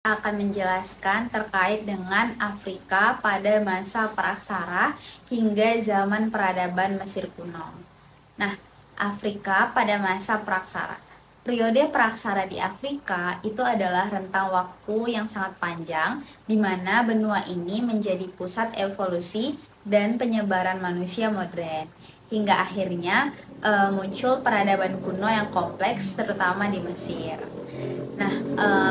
Akan menjelaskan terkait dengan Afrika pada masa praksara hingga zaman peradaban Mesir kuno. Nah, Afrika pada masa praksara. Periode praksara di Afrika itu adalah rentang waktu yang sangat panjang di mana benua ini menjadi pusat evolusi dan penyebaran manusia modern hingga akhirnya muncul peradaban kuno yang kompleks terutama di Mesir. Nah,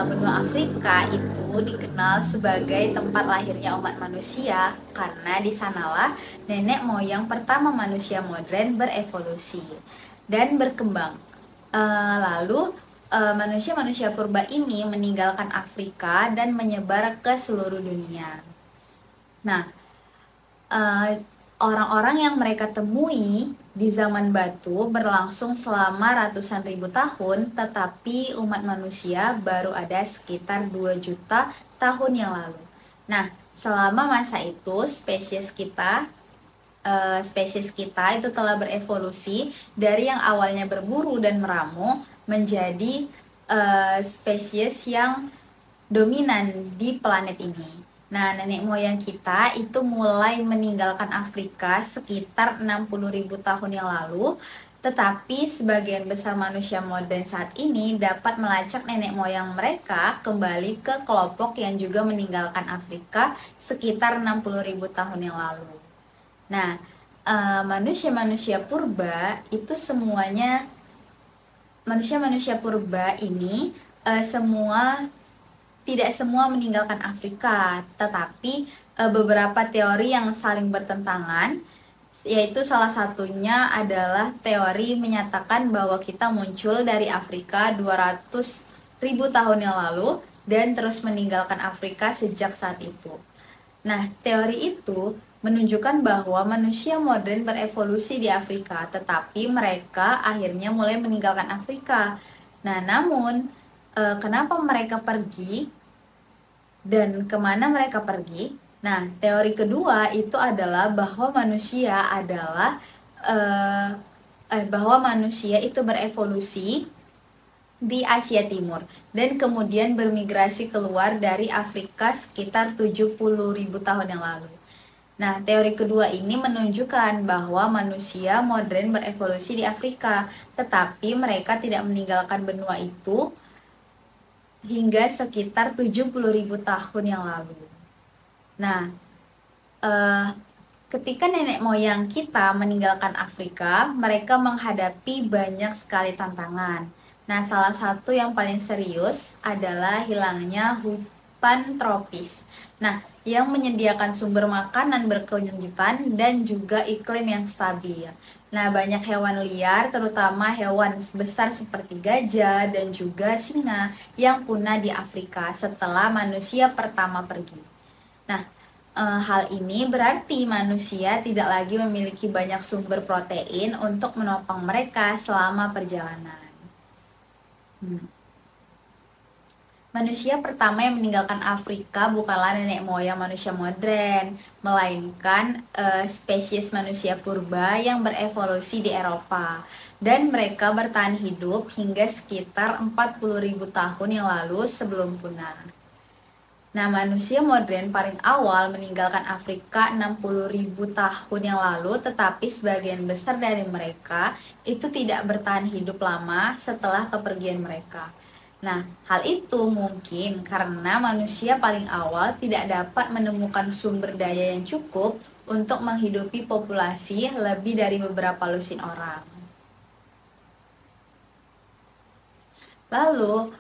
benua Afrika itu dikenal sebagai tempat lahirnya umat manusia karena di sanalah nenek moyang pertama manusia modern berevolusi dan berkembang. Lalu manusia-manusia purba ini meninggalkan Afrika dan menyebar ke seluruh dunia. Nah, orang-orang yang mereka temui di zaman batu berlangsung selama ratusan ribu tahun, tetapi umat manusia baru ada sekitar 2 juta tahun yang lalu. Nah, selama masa itu spesies kita itu telah berevolusi dari yang awalnya berburu dan meramu menjadi spesies yang dominan di planet ini. Nah, nenek moyang kita itu mulai meninggalkan Afrika sekitar 60.000 tahun yang lalu, tetapi sebagian besar manusia modern saat ini dapat melacak nenek moyang mereka kembali ke kelompok yang juga meninggalkan Afrika sekitar 60.000 tahun yang lalu. Nah, manusia-manusia purba itu semuanya, manusia-manusia purba ini tidak semua meninggalkan Afrika, tetapi beberapa teori yang saling bertentangan, yaitu salah satunya adalah teori menyatakan bahwa kita muncul dari Afrika 200.000 tahun yang lalu dan terus meninggalkan Afrika sejak saat itu. Nah, teori itu menunjukkan bahwa manusia modern berevolusi di Afrika, tetapi mereka akhirnya mulai meninggalkan Afrika. Nah, namun kenapa mereka pergi dan kemana mereka pergi? Nah, teori kedua itu adalah bahwa manusia itu berevolusi di Asia Timur dan kemudian bermigrasi keluar dari Afrika sekitar 70.000 tahun yang lalu. Nah, teori kedua ini menunjukkan bahwa manusia modern berevolusi di Afrika, tetapi mereka tidak meninggalkan benua itu hingga sekitar 70.000 tahun yang lalu. Nah, ketika nenek moyang kita meninggalkan Afrika, mereka menghadapi banyak sekali tantangan. Nah, salah satu yang paling serius adalah hilangnya hutan tropis. Nah, yang menyediakan sumber makanan berkelanjutan dan juga iklim yang stabil. Nah, banyak hewan liar, terutama hewan besar seperti gajah dan juga singa yang punah di Afrika setelah manusia pertama pergi. Nah, hal ini berarti manusia tidak lagi memiliki banyak sumber protein untuk menopang mereka selama perjalanan. Manusia pertama yang meninggalkan Afrika bukanlah nenek moyang manusia modern, melainkan spesies manusia purba yang berevolusi di Eropa. Dan mereka bertahan hidup hingga sekitar 40.000 tahun yang lalu sebelum punah. Nah, manusia modern paling awal meninggalkan Afrika 60.000 tahun yang lalu, tetapi sebagian besar dari mereka itu tidak bertahan hidup lama setelah kepergian mereka. Nah, hal itu mungkin karena manusia paling awal tidak dapat menemukan sumber daya yang cukup untuk menghidupi populasi lebih dari beberapa lusin orang. Lalu,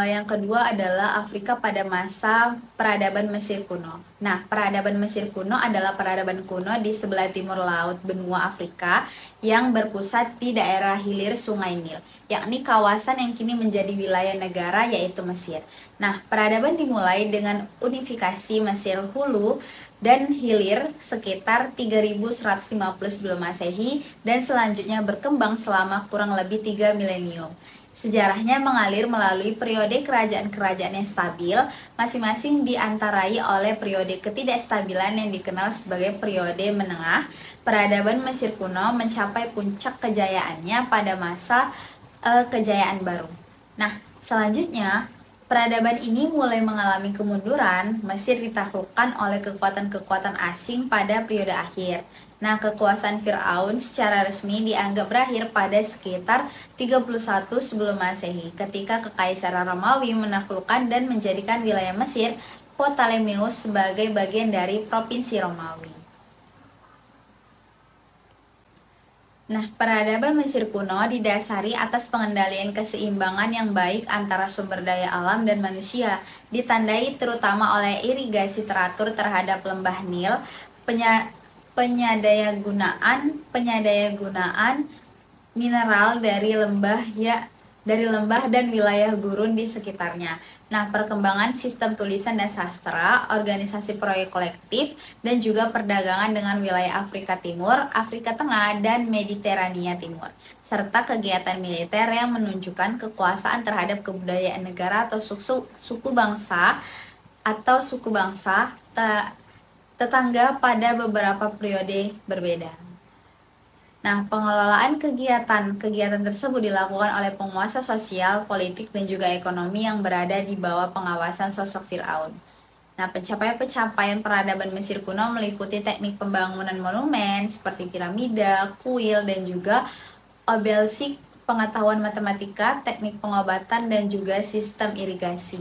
yang kedua adalah Afrika pada masa peradaban Mesir kuno. Nah, peradaban Mesir kuno adalah peradaban kuno di sebelah timur laut benua Afrika yang berpusat di daerah hilir Sungai Nil, yakni kawasan yang kini menjadi wilayah negara yaitu Mesir. Nah, peradaban dimulai dengan unifikasi Mesir Hulu dan Hilir sekitar 3150 sebelum Masehi dan selanjutnya berkembang selama kurang lebih 3 milenium. Sejarahnya mengalir melalui periode kerajaan-kerajaan yang stabil, masing-masing diantarai oleh periode ketidakstabilan yang dikenal sebagai periode menengah. Peradaban Mesir kuno mencapai puncak kejayaannya pada masa kejayaan baru. Nah, selanjutnya Peradaban ini mulai mengalami kemunduran. Mesir ditaklukkan oleh kekuatan-kekuatan asing pada periode akhir. Nah, kekuasaan Fir'aun secara resmi dianggap berakhir pada sekitar 31 sebelum Masehi, ketika Kekaisaran Romawi menaklukkan dan menjadikan wilayah Mesir Ptolemeus sebagai bagian dari provinsi Romawi. Nah, peradaban Mesir kuno didasari atas pengendalian keseimbangan yang baik antara sumber daya alam dan manusia, ditandai terutama oleh irigasi teratur terhadap lembah Nil, penyadaya-gunaan mineral dari lembah dan wilayah gurun di sekitarnya. Nah, perkembangan sistem tulisan dan sastra, organisasi proyek kolektif, dan juga perdagangan dengan wilayah Afrika Timur, Afrika Tengah, dan Mediterania Timur, serta kegiatan militer yang menunjukkan kekuasaan terhadap kebudayaan negara atau suku bangsa tetangga pada beberapa periode berbeda. Nah, pengelolaan kegiatan tersebut dilakukan oleh penguasa sosial, politik, dan juga ekonomi yang berada di bawah pengawasan sosok Fir'aun. Nah, pencapaian peradaban Mesir kuno meliputi teknik pembangunan monumen seperti piramida, kuil, dan juga obelisk, pengetahuan matematika, teknik pengobatan, dan juga sistem irigasi.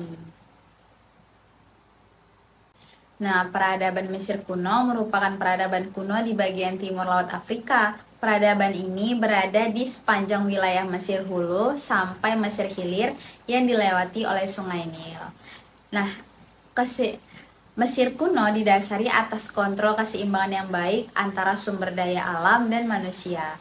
Nah, peradaban Mesir kuno merupakan peradaban kuno di bagian timur Laut Afrika. Peradaban ini berada di sepanjang wilayah Mesir Hulu sampai Mesir Hilir yang dilewati oleh Sungai Nil. Nah, Mesir kuno didasari atas kontrol keseimbangan yang baik antara sumber daya alam dan manusia.